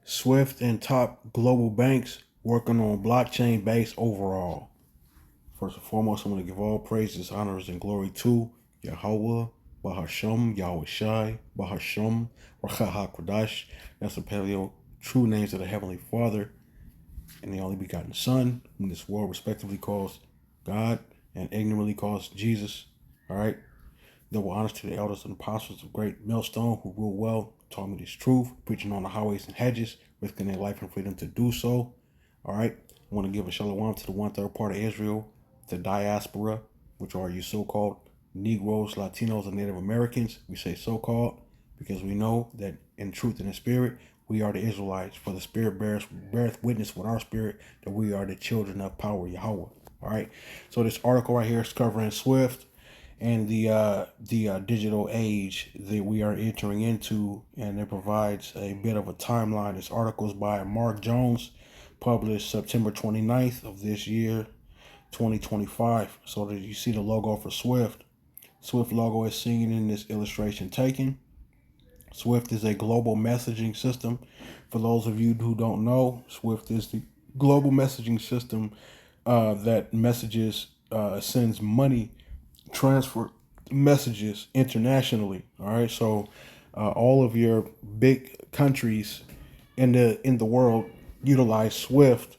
Swift and top global banks working on blockchain based overall. First and foremost, I want to give all praises, honors, and glory to Yahweh, Bahasham, Yahweh Shai, Bahasham, Rachaha Kodash. That's the paleo true names of the Heavenly Father and the only begotten Son, whom this world respectively calls God and ignorantly calls Jesus. All right. Double honors to the elders and apostles of great millstone who rule well, taught me this truth, preaching on the highways and hedges, risking their life and freedom to do so. All right. I want to give a shalom to the 1/3 part of Israel, the diaspora, which are you so-called Negroes, Latinos, and Native Americans. We say so-called because we know that in truth and in spirit, we are the Israelites. For the spirit beareth witness with our spirit that we are the children of power, Yahweh. All right. So this article right here is covering Swift and the digital age that we are entering into, and it provides a bit of a timeline. This article is by Mark Jones, published September 29th of this year, 2025. So that you see the logo for Swift. Swift logo is seen in this illustration taken. Swift is a global messaging system. For those of you who don't know, Swift is the global messaging system that sends money, transfer messages internationally. All right, so all of your big countries in the world utilize Swift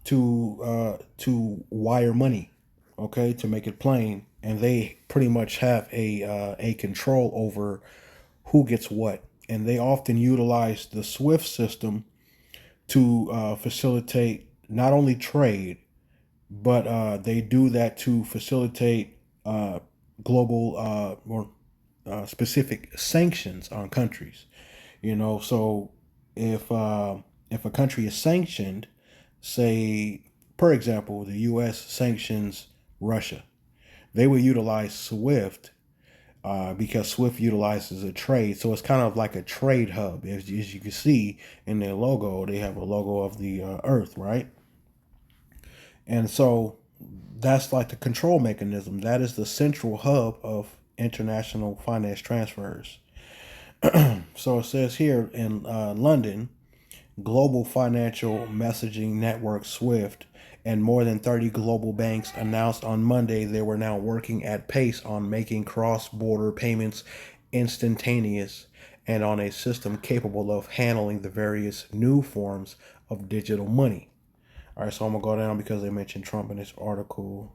to wire money. Okay, to make it plain, and they pretty much have a control over who gets what, and they often utilize the Swift system to facilitate not only trade, but they do that to facilitate global or specific sanctions on countries. So if a country is sanctioned, say, for example, the U.S. sanctions Russia, they will utilize Swift because Swift utilizes a trade. So it's kind of like a trade hub. As you can see in their logo, they have a logo of the Earth, right? And so that's like the control mechanism. That is the central hub of international finance transfers. So it says here in London, global financial messaging network SWIFT and more than 30 global banks announced on Monday they were now working at pace on making cross-border payments instantaneous and on a system capable of handling the various new forms of digital money. All right, so I'm going to go down because they mentioned Trump in this article.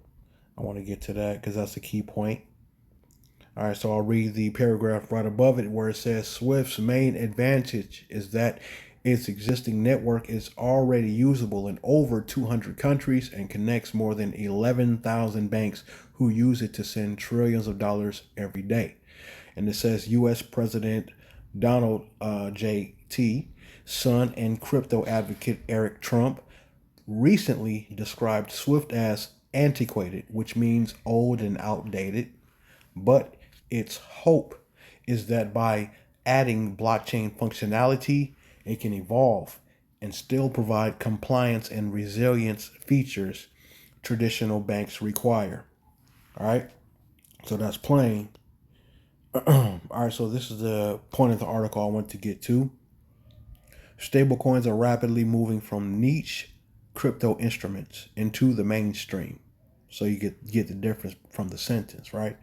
I want to get to that because that's a key point. All right, so I'll read the paragraph right above it where it says Swift's main advantage is that its existing network is already usable in over 200 countries and connects more than 11,000 banks who use it to send trillions of dollars every day. And it says U.S. President Donald J.T., son and crypto advocate Eric Trump, recently described Swift as antiquated, which means old and outdated. But its hope is that by adding blockchain functionality, it can evolve and still provide compliance and resilience features traditional banks require. All right, so that's plain. All right, so this is the point of the article I want to get to. Stablecoins are rapidly moving from niche crypto instruments into the mainstream. So you get the difference from the sentence, right?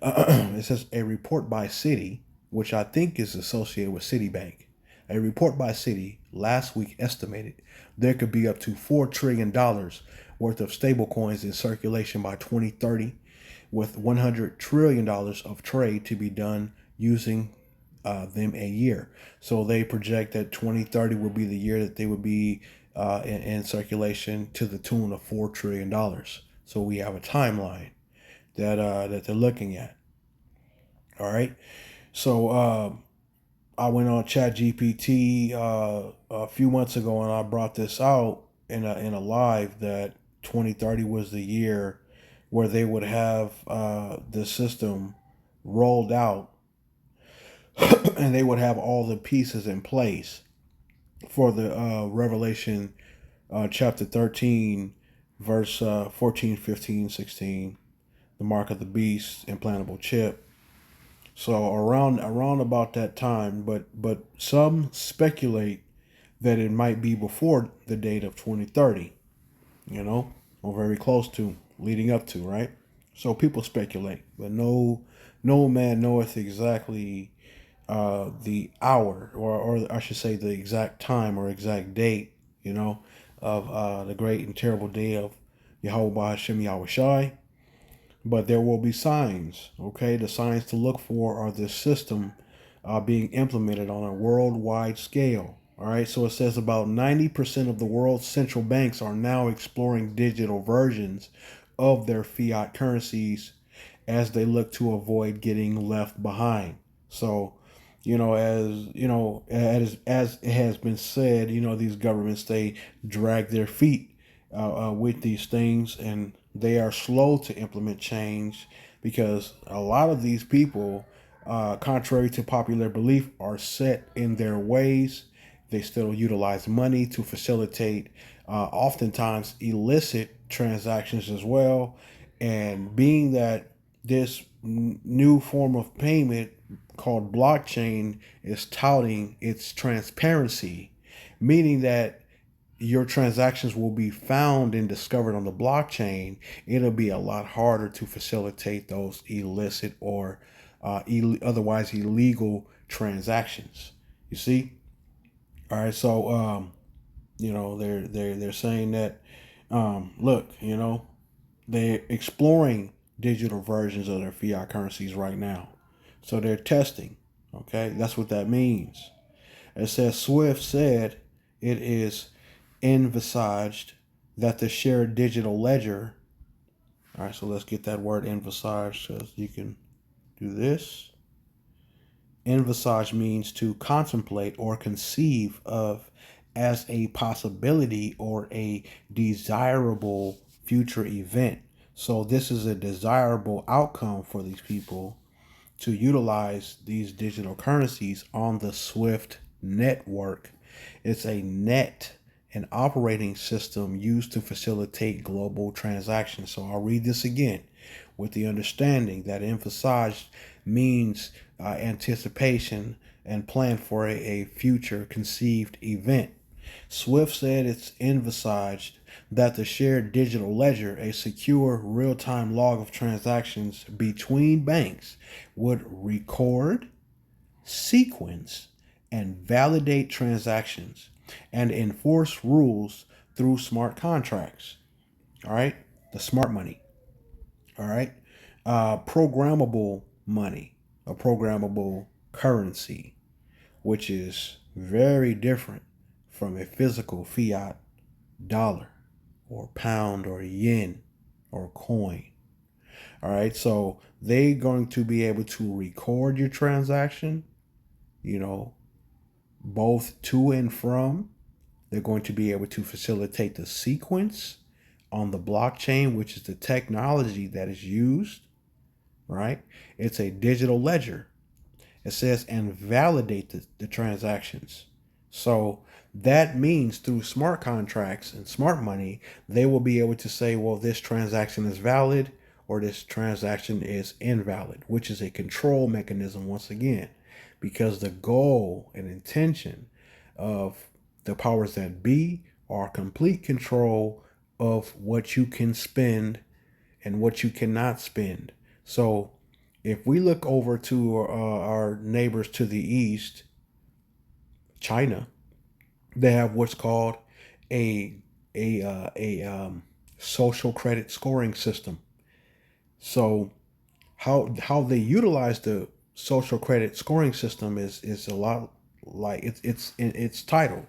It says a report by Citi, which I think is associated with Citibank. A report by Citi last week estimated there could be up to $4 trillion worth of stablecoins in circulation by 2030, with $100 trillion of trade to be done using them a year. So they project that 2030 will be the year that they would be in circulation to the tune of $4 trillion. So we have a timeline that they're looking at. All right. So I went on ChatGPT a few months ago and I brought this out in a live that 2030 was the year where they would have the system rolled out and they would have all the pieces in place for the Revelation chapter 13, verse 14, 15, 16, the mark of the beast, implantable chip. So around about that time, but some speculate that it might be before the date of 2030, you know, or very close to, leading up to, right? So people speculate, but no man knoweth exactly the hour, or I should say the exact time or exact date, you know, of the great and terrible day of Yahweh Hashem Yahweh Shai. But there will be signs, okay? The signs to look for are this system being implemented on a worldwide scale. All right, so it says about 90% of the world's central banks are now exploring digital versions of their fiat currencies as they look to avoid getting left behind. So, as it has been said, these governments, they drag their feet with these things, and they are slow to implement change because a lot of these people, contrary to popular belief, are set in their ways. They still utilize money to facilitate, oftentimes, illicit transactions as well. And being that this new form of payment called blockchain is touting its transparency, meaning that your transactions will be found and discovered on the blockchain, it'll be a lot harder to facilitate those illicit or otherwise illegal transactions. You see? All right, so they're saying that look, they're exploring digital versions of their fiat currencies right now. So they're testing. Okay, that's what that means. It says Swift said it is envisaged that the shared digital ledger. All right, so let's get that word envisaged so you can do this. Envisage means to contemplate or conceive of as a possibility or a desirable future event. So this is a desirable outcome for these people to utilize these digital currencies on the Swift network. It's a net, an operating system used to facilitate global transactions. So I'll read this again with the understanding that emphasized means anticipation and plan for a future conceived event. Swift said it's envisaged that the shared digital ledger, a secure real-time log of transactions between banks, would record, sequence, and validate transactions and enforce rules through smart contracts. All right, the smart money. All right, programmable money, a programmable currency, which is very different from a physical fiat dollar or pound or yen or coin. All right, so they're going to be able to record your transaction, you know, both to and from. They're going to be able to facilitate the sequence on the blockchain, which is the technology that is used, right? It's a digital ledger. It says, and validate the transactions. So that means through smart contracts and smart money, they will be able to say, well, this transaction is valid or this transaction is invalid, which is a control mechanism once again, because the goal and intention of the powers that be are complete control of what you can spend and what you cannot spend. So if we look over to our neighbors to the east, China, they have what's called a social credit scoring system. So how they utilize the social credit scoring system is a lot like it's in its title,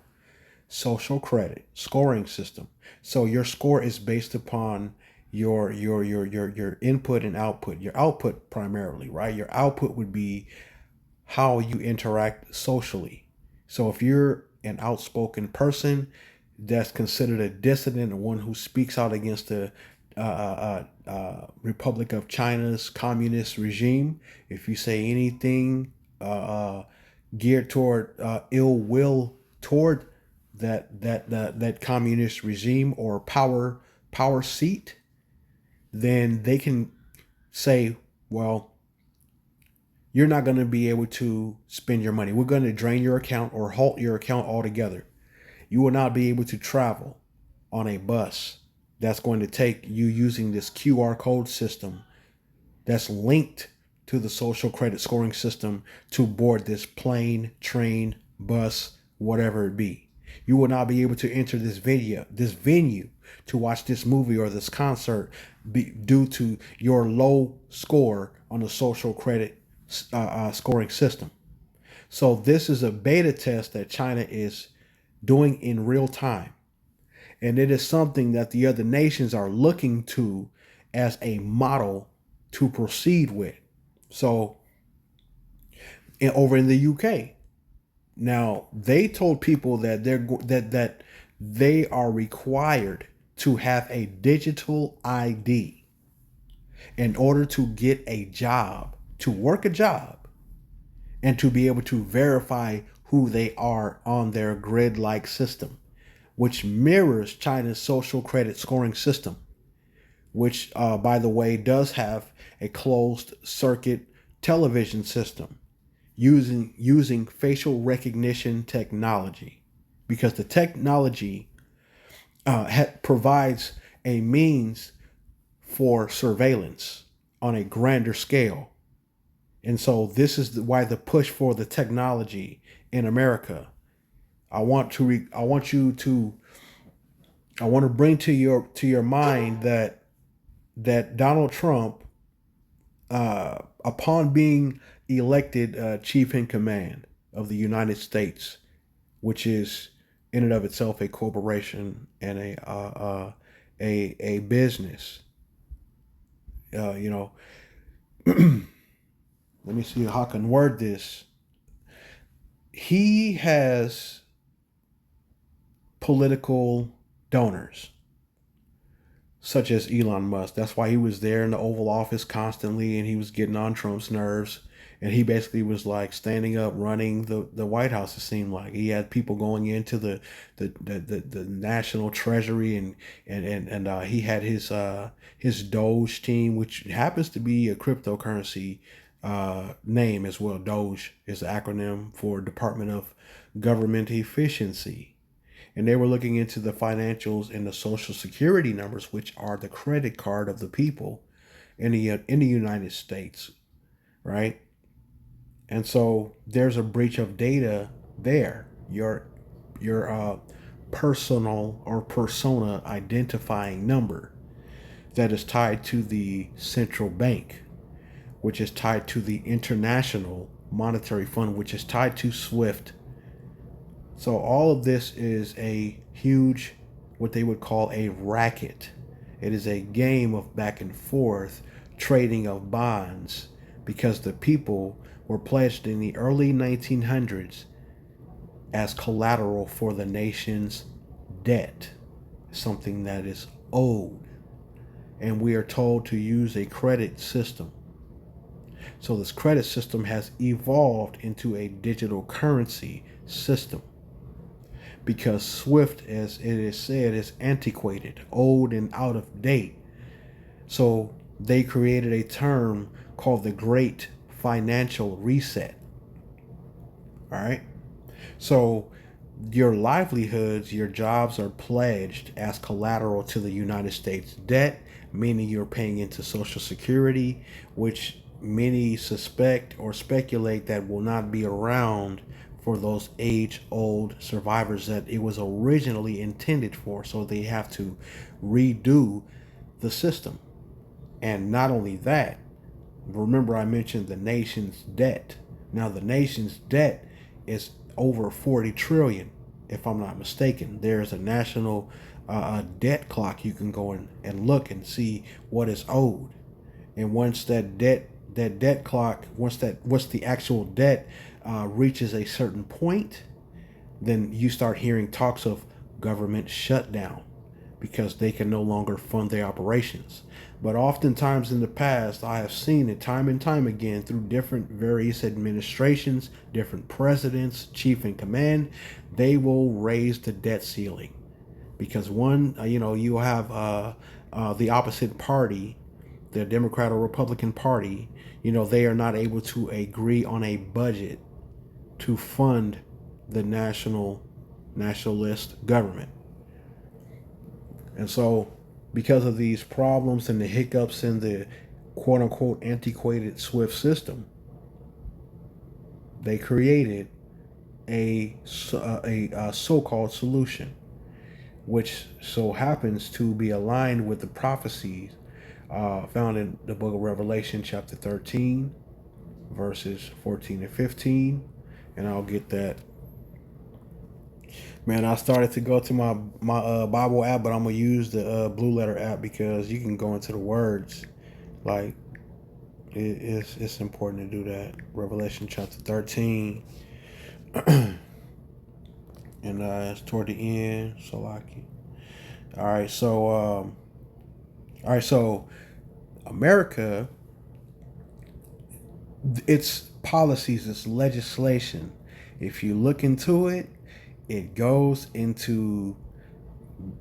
social credit scoring system. So your score is based upon your input and output. Your output primarily, right? Your output would be how you interact socially. So if you're an outspoken person that's considered a dissident, or one who speaks out against the Republic of China's communist regime, if you say anything geared toward ill will toward that communist regime or power seat, then they can say, well, you're not going to be able to spend your money. We're going to drain your account or halt your account altogether. You will not be able to travel on a bus that's going to take you using this QR code system that's linked to the social credit scoring system to board this plane, train, bus, whatever it be. You will not be able to enter this venue to watch this movie or this concert due to your low score on the social credit scoring system. So this is a beta test that China is doing in real time. And it is something that the other nations are looking to as a model to proceed with. So over in the UK, now they told people that they are required to have a digital ID in order to get a job, to work a job, and to be able to verify who they are on their grid-like system, which mirrors China's social credit scoring system, which, by the way, does have a closed circuit television system using facial recognition technology, because the technology provides a means for surveillance on a grander scale. And so this is why the push for the technology in America. I want to bring to your mind that Donald Trump, upon being elected chief in command of the United States, which is in and of itself a corporation and a business, let me see how I can word this. He has political donors, such as Elon Musk. That's why he was there in the Oval Office constantly, and he was getting on Trump's nerves. And he basically was like standing up, running the White House. It seemed like he had people going into the national treasury, and he had his Doge team, which happens to be a cryptocurrency name as well. Doge is an acronym for Department of Government Efficiency. And they were looking into the financials and the social security numbers, which are the credit card of the people in the United States, right? And so there's a breach of data there. Your personal or persona identifying number that is tied to the central bank, which is tied to the International Monetary Fund, which is tied to SWIFT. So all of this is a huge, what they would call a racket. It is a game of back and forth trading of bonds, because the people were pledged in the early 1900s as collateral for the nation's debt, something that is owed. And we are told to use a credit system. So this credit system has evolved into a digital currency system, because SWIFT, as it is said, is antiquated, old, and out of date. So they created a term called the Great Financial Reset. All right. So your livelihoods, your jobs are pledged as collateral to the United States debt, meaning you're paying into Social Security, which many suspect or speculate that will not be around for those age-old survivors that it was originally intended for. So they have to redo the system. And not only that, remember I mentioned the nation's debt. Now the nation's debt is over 40 trillion, if I'm not mistaken. There's a national debt clock. You can go in and look and see what is owed. And once that debt clock, once the actual debt reaches a certain point, then you start hearing talks of government shutdown, because they can no longer fund their operations. But oftentimes in the past, I have seen it time and time again through different various administrations, different presidents, chief in command, they will raise the debt ceiling. Because you have the opposite party, the Democrat or Republican Party, they are not able to agree on a budget to fund the national nationalist government. And so, because of these problems and the hiccups in the quote unquote antiquated SWIFT system, they created a so-called solution, which so happens to be aligned with the prophecies found in the book of Revelation, chapter 13, verses 14 and 15. And I'll get that. Man, I started to go to my Bible app, but I'm gonna use the Blue Letter app because you can go into the words. Like it's important to do that. Revelation chapter 13, and it's toward the end. Salaki. All right, so America, its policies, its legislation. If you look into it, it goes into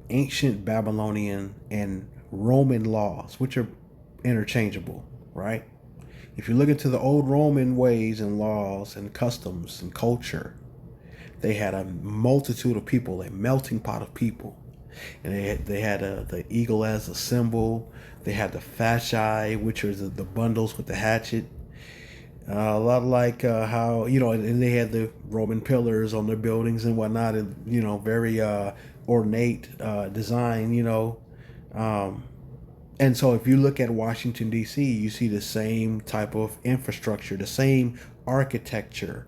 ancient Babylonian and Roman laws, which are interchangeable, right? If you look into the old Roman ways and laws and customs and culture, they had a multitude of people, a melting pot of people. And they had the eagle as a symbol. They had the fasci, which are the bundles with the hatchet. A lot like how, and they had the Roman pillars on their buildings and whatnot, and very ornate design. And so if you look at Washington D.C., you see the same type of infrastructure, the same architecture,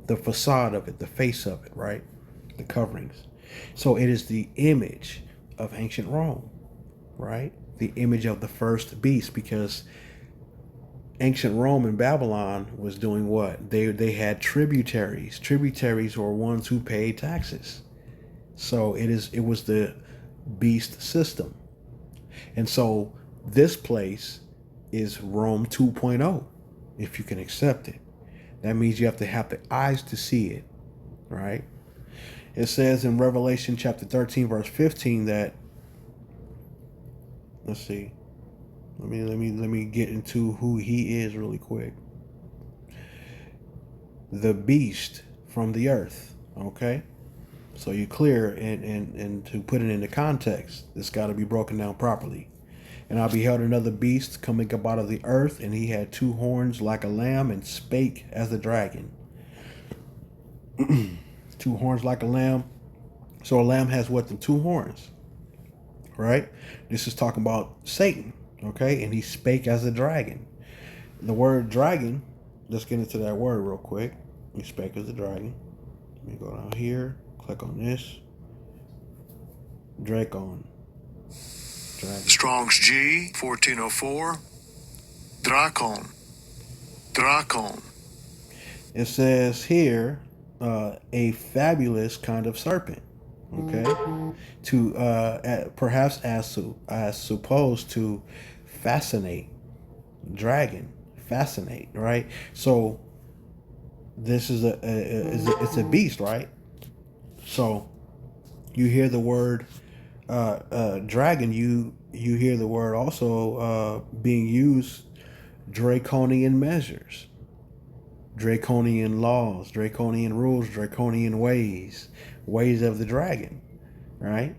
the facade of it, the face of it, right? The coverings. So it is the image of ancient Rome, right? The image of the first beast, because ancient Rome and Babylon was doing what? They had tributaries. Tributaries were ones who paid taxes. So it was the beast system. And so this place is Rome 2.0, if you can accept it. That means you have to have the eyes to see it, right? It says in Revelation chapter 13, verse 15 that, let's see. Let me get into who he is really quick. The beast from the earth, okay? So you're clear, and to put it into context, it's got to be broken down properly. And I beheld another beast coming up out of the earth, and he had two horns like a lamb, and spake as a dragon. Two horns like a lamb. So a lamb has what? The two horns, right? This is talking about Satan, okay? And he spake as a dragon. The word dragon, let's get into that word real quick. He spake as a dragon. Let me go down here, click on this. Dracon. Dragon. Strong's G 1404. Dracon. Dracon. It says here, a fabulous kind of serpent. Okay, to perhaps as supposed to fascinate, dragon, fascinate, right? So this is it's a beast, right? So you hear the word dragon, you hear the word also being used, draconian measures, draconian laws, draconian rules, draconian ways of the dragon, right?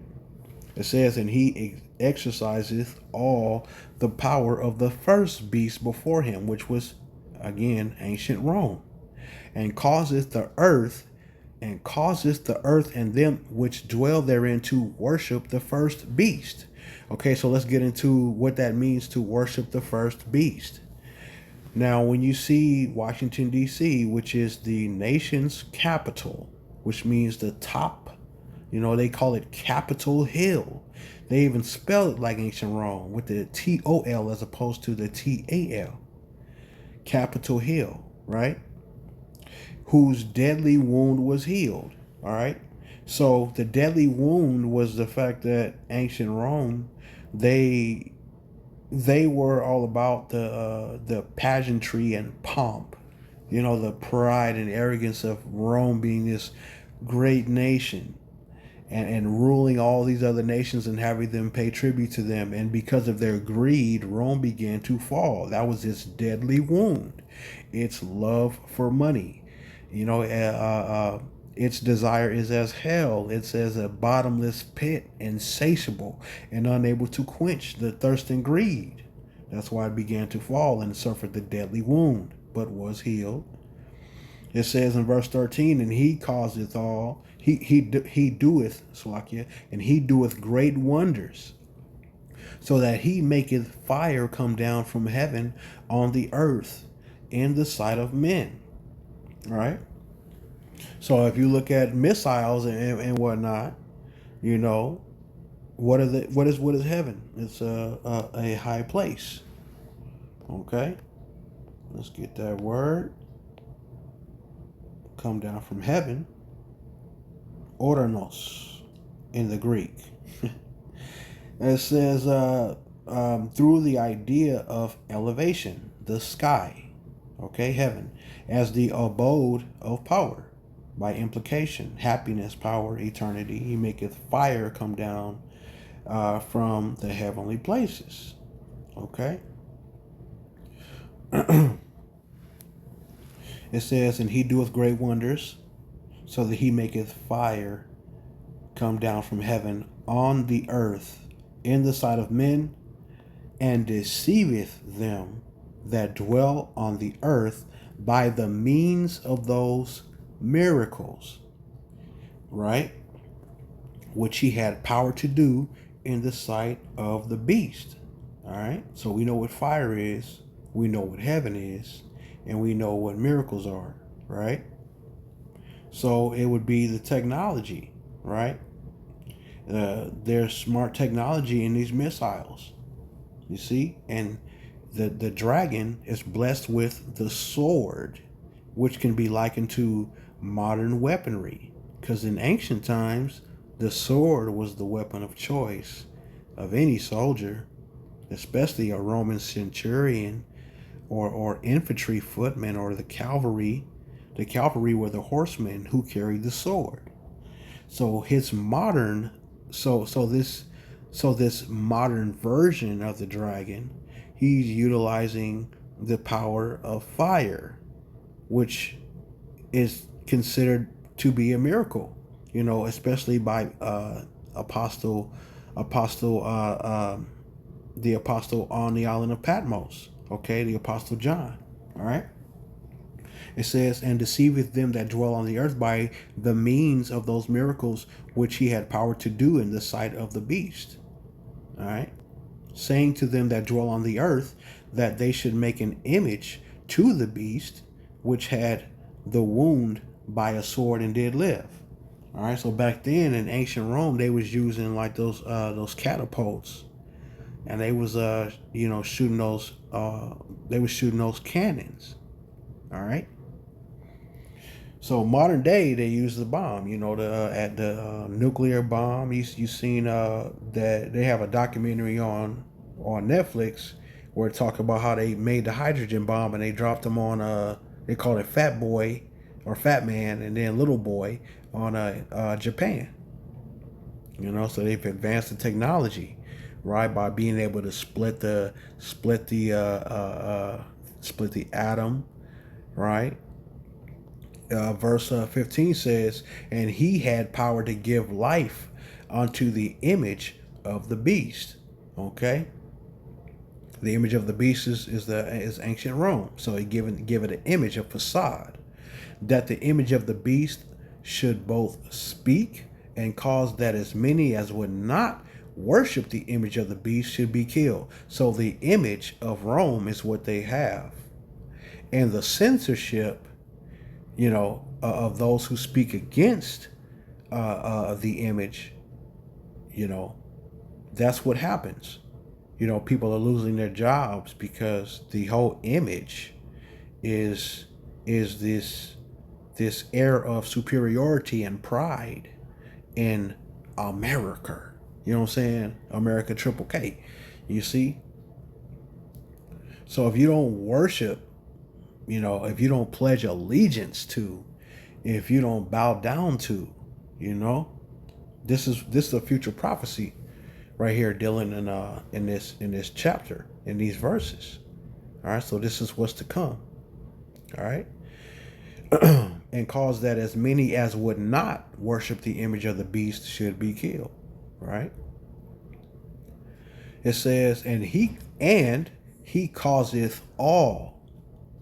It says, and he exerciseth all the power of the first beast before him, which was again ancient Rome, and causeth the earth and them which dwell therein to worship the first beast. Okay, so let's get into what that means to worship the first beast. Now, when you see Washington, D.C., which is the nation's capital, which means the top, they call it Capitol Hill. They even spell it like ancient Rome with the T-O-L as opposed to the T-A-L. Capitol Hill, right? Whose deadly wound was healed, all right? So the deadly wound was the fact that ancient Rome, they were all about the pageantry and pomp, the pride and arrogance of Rome being this great nation, and ruling all these other nations and having them pay tribute to them. And because of their greed, Rome began to fall. That was its deadly wound, its love for money. Its desire is as hell. It's as a bottomless pit, insatiable and unable to quench the thirst and greed. That's why it began to fall and suffered the deadly wound, but was healed. It says in verse 13, and he causeth all, he doeth, Slakia, and he doeth great wonders, so that he maketh fire come down from heaven on the earth in the sight of men. Right? So if you look at missiles and whatnot, you know, what is heaven? It's a high place. Okay? Let's get that word. Come down from heaven. Oranos in the Greek. It says through the idea of elevation, the sky, okay, heaven, as the abode of power. By implication, happiness, power, eternity. He maketh fire come down from the heavenly places. Okay? It says, and he doeth great wonders, so that he maketh fire come down from heaven on the earth in the sight of men, and deceiveth them that dwell on the earth by the means of those miracles, right? Which he had power to do in the sight of the beast. All right. So we know what fire is, we know what heaven is, and we know what miracles are, right? So it would be the technology, right? There's smart technology in these missiles, you see, and the dragon is blessed with the sword, which can be likened to modern weaponry, because in ancient times the sword was the weapon of choice of any soldier, especially a Roman centurion or infantry footman or the cavalry. The cavalry were the horsemen who carried the sword. So his modern this modern version of the dragon, he's utilizing the power of fire, which is considered to be a miracle, you know, especially by apostle the apostle on the island of Patmos, okay, the apostle John. All right. It says, and deceiveth them that dwell on the earth by the means of those miracles which he had power to do in the sight of the beast. All right. Saying to them that dwell on the earth that they should make an image to the beast which had the wound by a sword and did live. All right. So back then in ancient Rome, they was using like those catapults, and they was shooting those cannons. All right. So modern day, they use the bomb. You know, the nuclear bomb. You seen that they have a documentary on Netflix where it talk about how they made the hydrogen bomb and they dropped them on they call it Fat Boy or Fat Man, and then Little Boy on Japan. You know, so they've advanced the technology, right, by being able to split the atom, right. Verse 15 says, and he had power to give life unto the image of the beast. Okay, the image of the beast is ancient Rome. So he give it an image, a facade, that the image of the beast should both speak and cause that as many as would not worship the image of the beast should be killed. So the image of Rome is what they have, and the censorship, of those who speak against the image, that's what happens. People are losing their jobs because the whole image is this air of superiority and pride in America. You know what I'm saying? America triple K. You see? So if you don't worship, if you don't pledge allegiance to, if you don't bow down to, this is a future prophecy right here dealing in this chapter, in these verses. All right, so this is what's to come. All right. and caused that as many as would not worship the image of the beast should be killed. Right? It says, and he causeth all,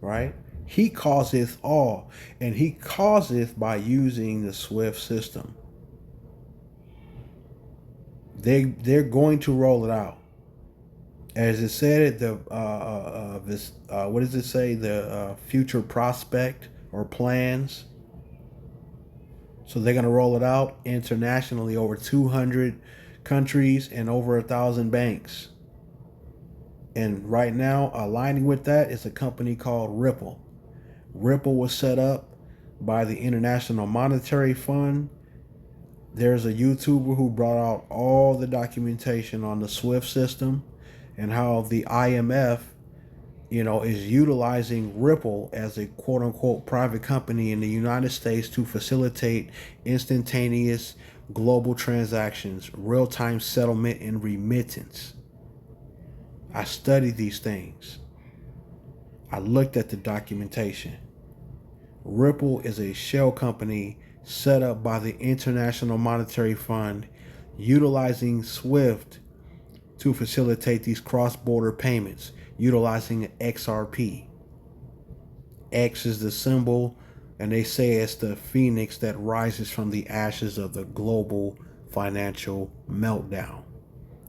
right? He causeth all, and he causeth by using the Swift system. They're going to roll it out, as it said. What does it say? The future prospect or plans. So they're going to roll it out internationally, over 200 countries and over 1,000 banks. And right now, aligning with that is a company called Ripple. Ripple was set up by the International Monetary Fund. There's a YouTuber who brought out all the documentation on the SWIFT system and how the IMF, is utilizing Ripple as a quote unquote private company in the United States to facilitate instantaneous global transactions, real time settlement, and remittance. I studied these things. I looked at the documentation. Ripple is a shell company set up by the International Monetary Fund, utilizing SWIFT to facilitate these cross-border payments, utilizing XRP. X is the symbol, and they say it's the phoenix that rises from the ashes of the global financial meltdown.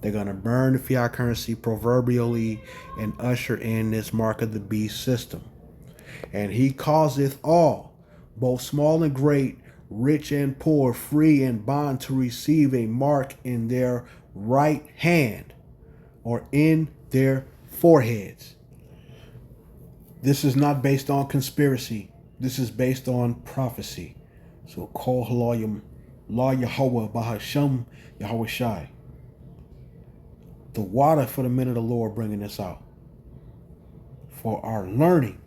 They're going to burn the fiat currency proverbially and usher in this mark of the beast system. And he causeth all, both small and great, rich and poor, free and bond, to receive a mark in their right hand or in their foreheads. This is not based on conspiracy. This is based on prophecy. So call La Yahweh Bahasham Yahweh Shai. The water for the men of the Lord bringing this out for our learning.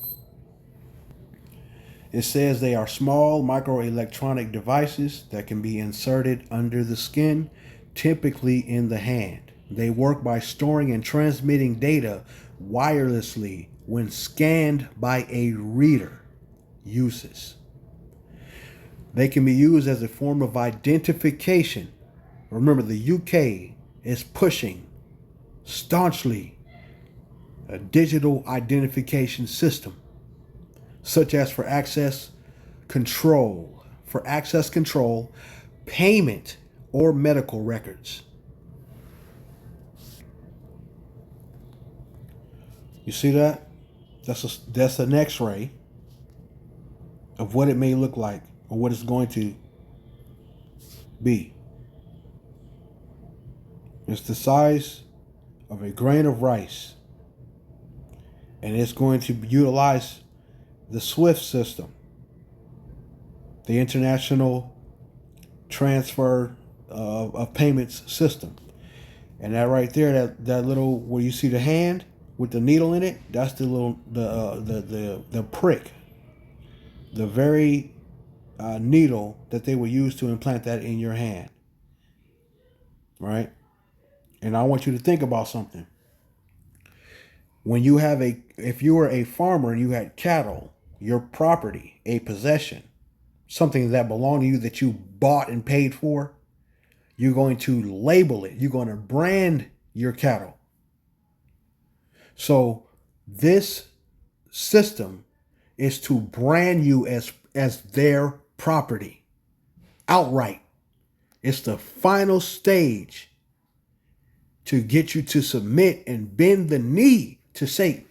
It says they are small microelectronic devices that can be inserted under the skin, typically in the hand. They work by storing and transmitting data wirelessly when scanned by a reader. Uses. They can be used as a form of identification. Remember, the UK is pushing staunchly a digital identification system, such as for access control, payment, or medical records. You see that? That's an X-ray of what it may look like or what it's going to be. It's the size of a grain of rice, and it's going to utilize the SWIFT system, the International Transfer of Payments system. And that right there, that little, where you see the hand with the needle in it, that's the little the prick, the very needle that they will use to implant that in your hand, right? And I want you to think about something. When you have if you were a farmer and you had cattle, your property, a possession, something that belonged to you that you bought and paid for, you're going to label it. You're going to brand your cattle. So this system is to brand you as their property outright. It's the final stage to get you to submit and bend the knee to Satan.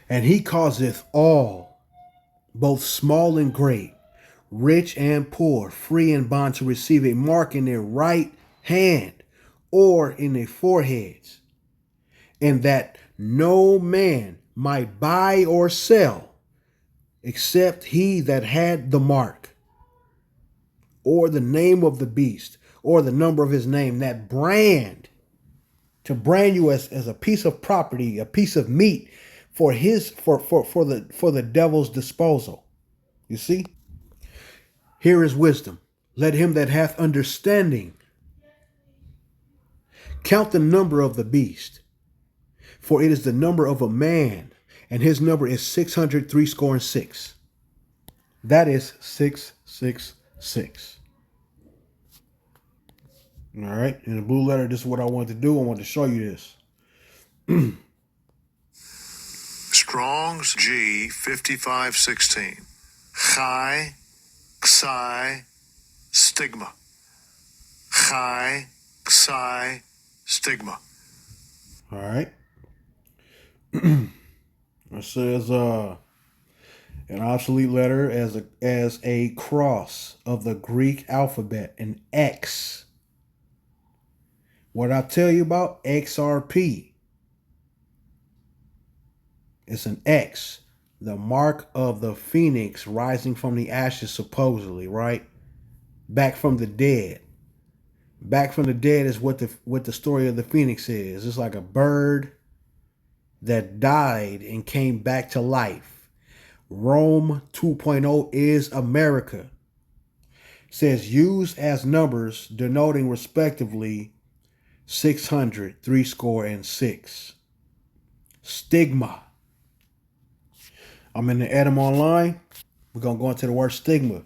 And he causeth all, both small and great, rich and poor, free and bond, to receive a mark in their right hand or in their foreheads, and that no man might buy or sell except he that had the mark, or the name of the beast, or the number of his name. That brand, to brand you as a piece of property, a piece of meat for the devil's disposal. You see? Here is wisdom. Let him that hath understanding count the number of the beast, for it is the number of a man, And his number is 603 score and six. That is 666. All right. In the blue letter, this is what I wanted to do. I wanted to show you this. Strong's G 5516. Chi, Xi, stigma. Chi, Xi, stigma. All right. It says an obsolete letter as a cross of the Greek alphabet, an X. What I tell you about XRP? It's an X, the mark of the phoenix rising from the ashes, supposedly, right? Back from the dead. Back from the dead is what the story of the phoenix is. It's like a bird that died and came back to life. Rome 2.0 is America. It says used as numbers denoting respectively 600, 3 score and 6. Stigma. I'm in the Edom Online. We're going to go into the word stigma.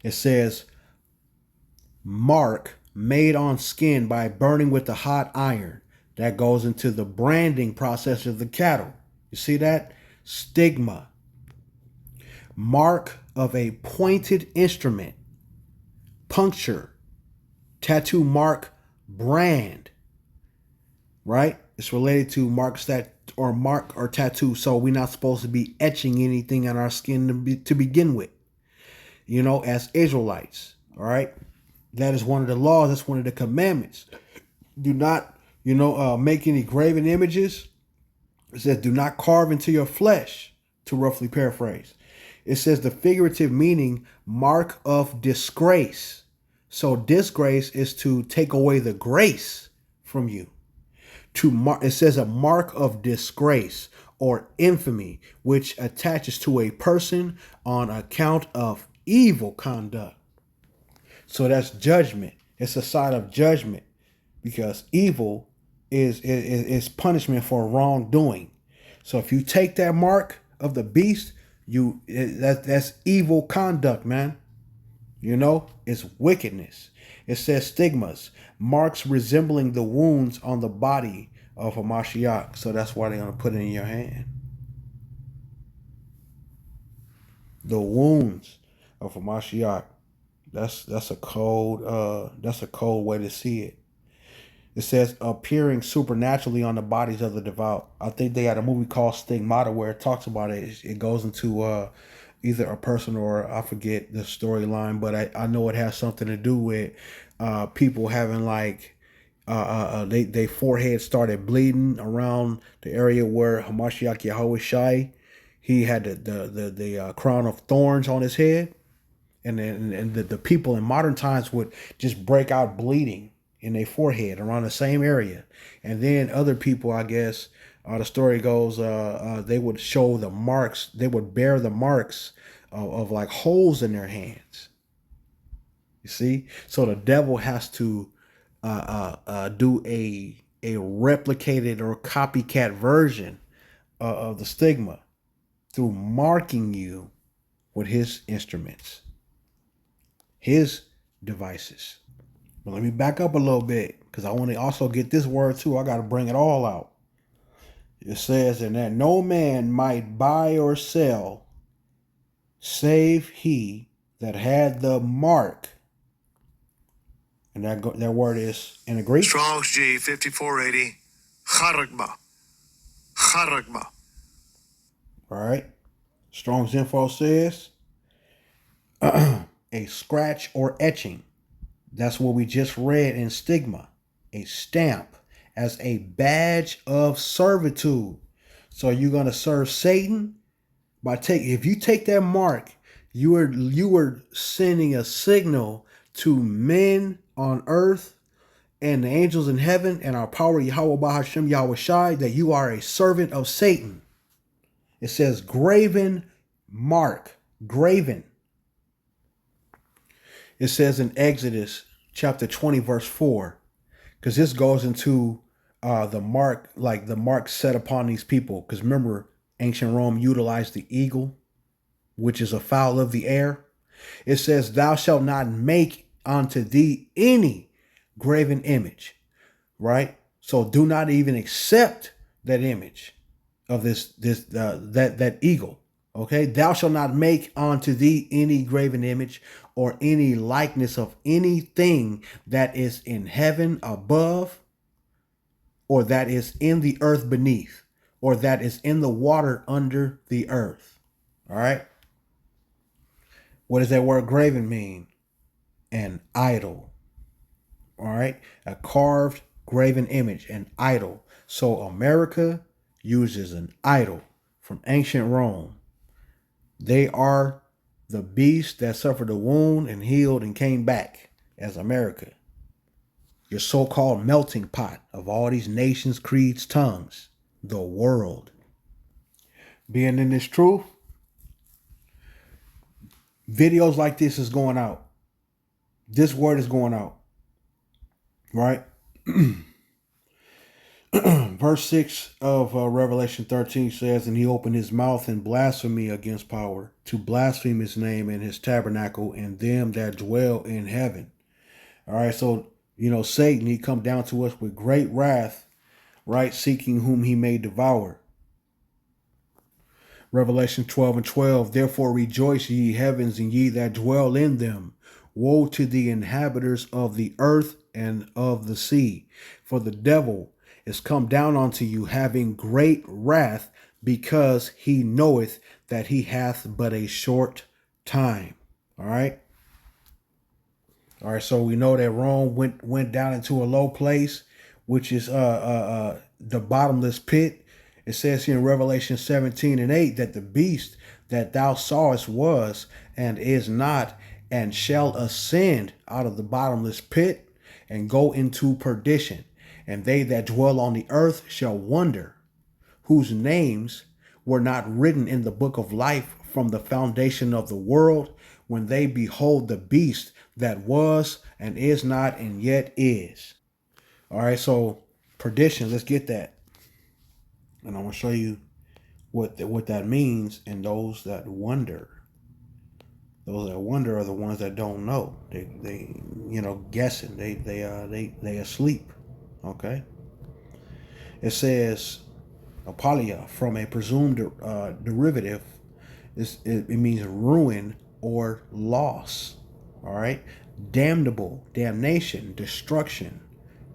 It says mark made on skin by burning with a hot iron. That goes into the branding process of the cattle. You see that? Stigma. Mark of a pointed instrument. Puncture. Tattoo mark brand. Right? It's related to marks that or mark or tattoo. So we're not supposed to be etching anything on our skin to begin with. You know, as Israelites. All right? That is one of the laws. That's one of the commandments. Do not, make any graven images. It says, do not carve into your flesh, to roughly paraphrase. It says the figurative meaning, mark of disgrace. So disgrace is to take away the grace from you. It says a mark of disgrace or infamy, which attaches to a person on account of evil conduct. So that's judgment. It's a side of judgment because evil is punishment for wrongdoing. So if you take that mark of the beast, that's evil conduct, man. You know, it's wickedness. It says stigmas, marks resembling the wounds on the body of a Mashiach. So that's why they're going to put it in your hand. The wounds of a Mashiach. That's a cold way to see it. It says appearing supernaturally on the bodies of the devout. I think they had a movie called Stigmata where it talks about it. It goes into either a person or I forget the storyline, but I know it has something to do with people having like they forehead started bleeding around the area where Hamashiach Yahweh Shai, he had the crown of thorns on his head, and the people in modern times would just break out bleeding in their forehead around the same area. And then other people, I guess, the story goes, they would show the marks, they would bear the marks of like holes in their hands. You see? So the devil has to do a replicated or copycat version of the stigma through marking you with his instruments, his devices. But let me back up a little bit because I want to also get this word too. I got to bring it all out. It says, and that no man might buy or sell save he that had the mark. And that word is in the Greek. Strong's G 5480. Charagma. Charagma. All right. Strong's info says a scratch or etching. That's what we just read in stigma, a stamp as a badge of servitude. So you're going to serve Satan if you take that mark, you were sending a signal to men on earth and the angels in heaven and our power Yahweh Bahashem Yahweh Shai that you are a servant of Satan. It says graven mark, graven. It says in Exodus chapter 20, verse 4, because this goes into the mark, like the mark set upon these people. Because remember, Ancient Rome utilized the eagle, which is a fowl of the air. It says, thou shalt not make unto thee any graven image, right? So do not even accept that image of that eagle. Okay, thou shalt not make unto thee any graven image or any likeness of anything that is in heaven above, or that is in the earth beneath, or that is in the water under the earth. All right. What does that word graven mean? An idol. All right. A carved graven image, an idol. So America uses an idol from ancient Rome. They are the beast that suffered a wound and healed and came back as America. Your so-called melting pot of all these nations, creeds, tongues, the world. Being in this truth, videos like this is going out. This word is going out. Right? Verse 6 of Revelation 13 says, and he opened his mouth in blasphemy against power, to blaspheme his name and his tabernacle and them that dwell in heaven. All right, so, Satan, he come down to us with great wrath, right, seeking whom he may devour. Revelation 12:12, therefore rejoice, ye heavens, and ye that dwell in them. Woe to the inhabitants of the earth and of the sea, for the devil is come down unto you, having great wrath, because he knoweth that he hath but a short time. All right. All right. So we know that Rome went down into a low place, which is the bottomless pit. It says here in Revelation 17:8 that the beast that thou sawest was and is not, and shall ascend out of the bottomless pit and go into perdition. And they that dwell on the earth shall wonder, whose names were not written in the book of life from the foundation of the world, when they behold the beast that was and is not and yet is. All right, so perdition, let's get that. And I'm going to show you what that means. And those that wonder. Those that wonder are the ones that don't know. They guessing. They asleep. Okay. It says apolia, from a presumed derivative. It means ruin or loss. All right. Damnable, damnation, destruction,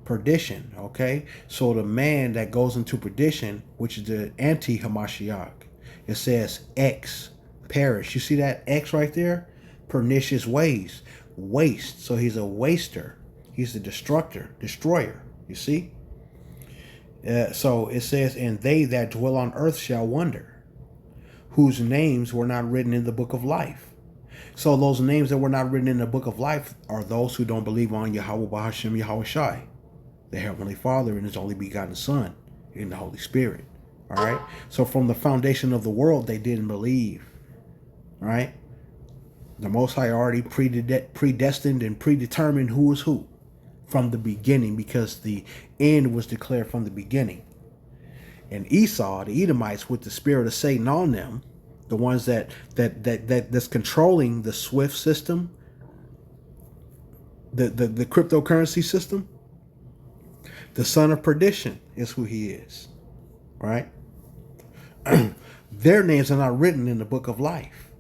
perdition. Okay. So the man that goes into perdition, which is the anti-Hamashiach, it says X, perish. You see that X right there? Pernicious ways, waste. So he's a waster. He's the destroyer. You see? So it says, and they that dwell on earth shall wonder, whose names were not written in the book of life. So those names that were not written in the book of life are those who don't believe on Yahweh Bahashem Yahweh Shai, the Heavenly Father and his only begotten Son in the Holy Spirit. All right. So from the foundation of the world, they didn't believe. All right. The Most High already predestined and predetermined who is who from the beginning, because the end was declared from the beginning. And Esau, the Edomites, with the spirit of Satan on them, the ones that's controlling the SWIFT system, the cryptocurrency system, the son of perdition is who he is. Right? Their names are not written in the book of life.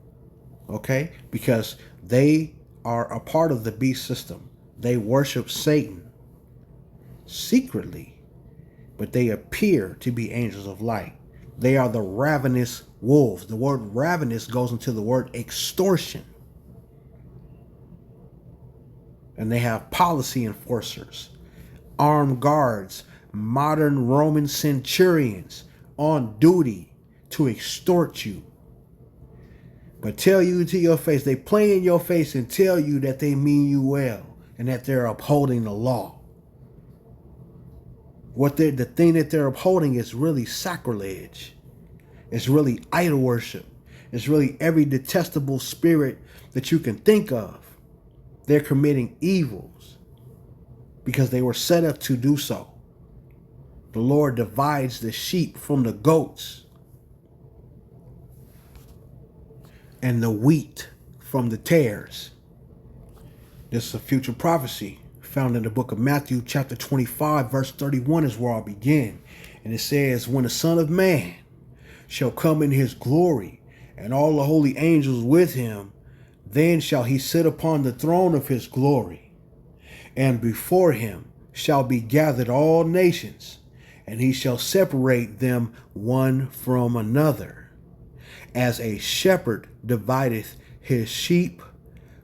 Okay? Because they are a part of the beast system. They worship Satan secretly, but they appear to be angels of light. They are the ravenous wolves. The word ravenous goes into the word extortion. And they have policy enforcers, armed guards, modern Roman centurions on duty to extort you. But tell you to your face, they play in your face and tell you that they mean you well and that they're upholding the law. The thing that they're upholding is really sacrilege. It's really idol worship. It's really every detestable spirit that you can think of. They're committing evils because they were set up to do so. The Lord divides the sheep from the goats. and the wheat from the tares. This is a future prophecy found in the book of Matthew chapter 25 verse 31 is where I'll begin. And it says, when the Son of Man shall come in his glory, and all the holy angels with him, then shall he sit upon the throne of his glory. And before him shall be gathered all nations, and he shall separate them one from another, as a shepherd divideth his sheep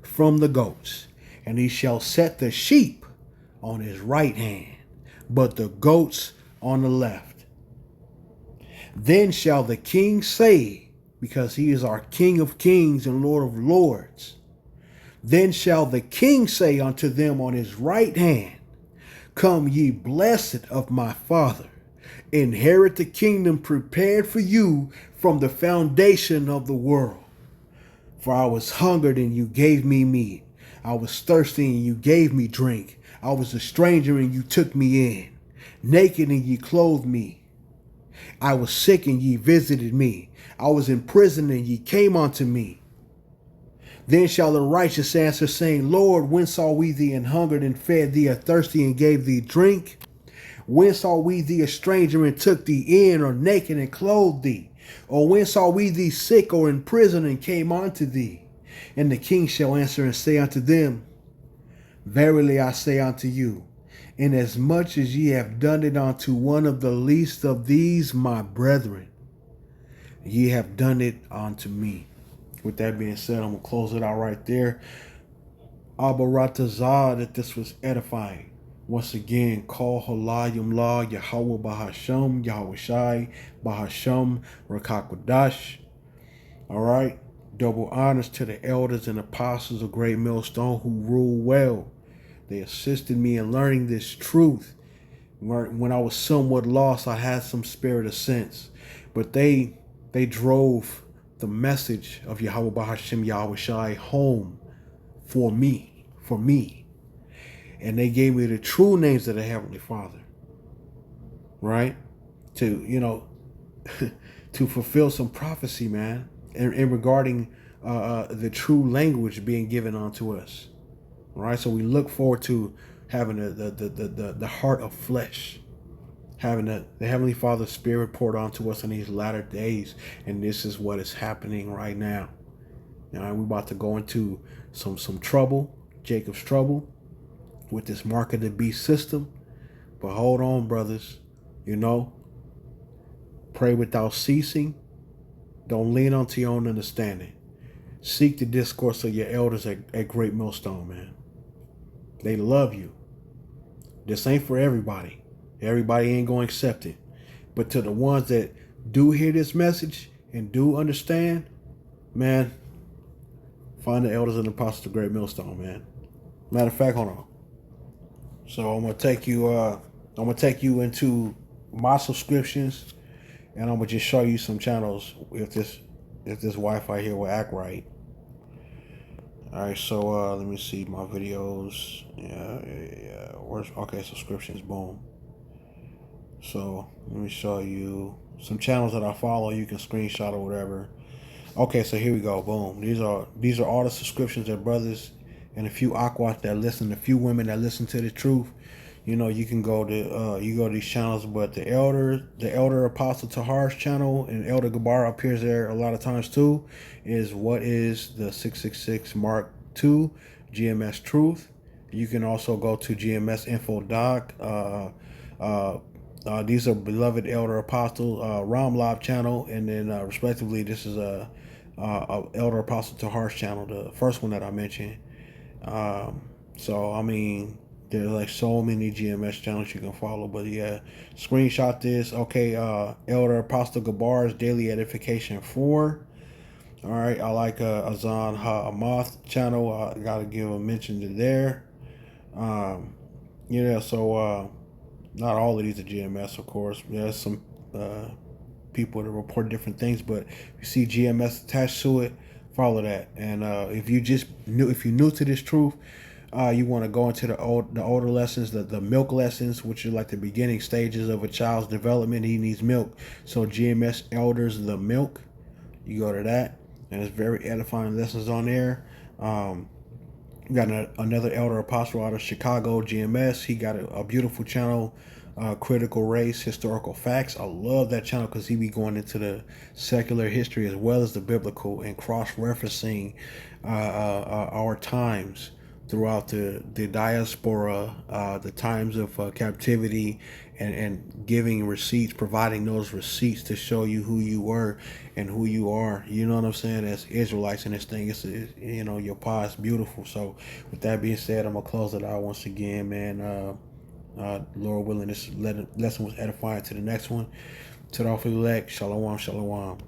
from the goats. And he shall set the sheep on his right hand, but the goats on the left. Then shall the king say, because he is our King of kings and Lord of lords, then shall the king say unto them on his right hand, come ye blessed of my Father, inherit the kingdom prepared for you from the foundation of the world. For I was hungered and you gave me meat. I was thirsty and you gave me drink. I was a stranger and you took me in. Naked and ye clothed me. I was sick and ye visited me. I was in prison and ye came unto me. Then shall the righteous answer, saying, Lord, when saw we thee an hungered and fed thee, a thirsty and gave thee drink? When saw we thee a stranger and took thee in, or naked and clothed thee? Or when saw we thee sick or in prison and came unto thee? And the king shall answer and say unto them, verily I say unto you, inasmuch as ye have done it unto one of the least of these my brethren, ye have done it unto me. With that being said, I'm going to close it out right there. Abaratazah, that this was edifying. Once again, call Halayim La, Yahweh Bahasham, Yahweh Shai, Bahasham, Rakakwadash. All right. Double honors to the elders and apostles of Great Millstone who rule well. They assisted me in learning this truth. When I was somewhat lost, I had some spirit of sense. But they drove the message of Yahweh Bahasham, Yahweh Shai home for me. And they gave me the true names of the Heavenly Father. Right? To, to fulfill some prophecy, man. In regarding the true language being given unto us. All right, so we look forward to having the heart of flesh, having the Heavenly Father's Spirit poured onto us in these latter days, and this is what is happening right now. All right, we're about to go into some trouble, Jacob's trouble, with this mark of the beast system. But hold on, brothers, pray without ceasing. Don't lean onto your own understanding. Seek the discourse of your elders at Great Millstone, man. They love you. This ain't for everybody. Everybody ain't going to accept it. But to the ones that do hear this message and do understand, man, find the elders and apostles of Great Millstone, man. Matter of fact, hold on. So I'm gonna take you into my subscriptions, and I'm gonna just show you some channels if this Wi-Fi here will act right. Alright, so let me see my videos. Yeah. Okay, subscriptions, boom. So let me show you some channels that I follow. You can screenshot or whatever. Okay, so here we go. Boom. These are all the subscriptions that brothers and a few aquas that listen, a few women that listen to the truth. You can go to these channels, but the elder Apostle Tahar's channel and Elder Gabar appears there a lot of times too. Is what is the 666 Mark II GMS Truth. You can also go to GMS Info Doc. These are beloved Elder Apostle Ramlab channel, and then respectively, this is a Elder Apostle Tahar's channel, the first one that I mentioned. So I mean, there's like so many GMS channels you can follow, but yeah, screenshot this. Okay, Elder Apostle Gabar's Daily Edification 4. All right, I like Azan Ha-Amath channel. I gotta give a mention to there. So not all of these are GMS, of course. There's some people that report different things, but if you see GMS attached to it, follow that. And if you're new to this truth, you want to go into the older lessons, the milk lessons, which are like the beginning stages of a child's development. He needs milk. So GMS Elders, the milk, you go to that. and it's very edifying lessons on there. We got another elder apostle out of Chicago, GMS. He got a beautiful channel, Critical Race Historical Facts. I love that channel because he be going into the secular history as well as the biblical and cross-referencing our times throughout the diaspora, the times of captivity, and giving receipts, providing those receipts to show you who you were and who you are. You know what I'm saying? As Israelites in this thing, your pod's beautiful. So with that being said, I'm gonna close it out once again, man. Lord willing, this lesson was edifying. To the next one, to the elect, shalom, shalom.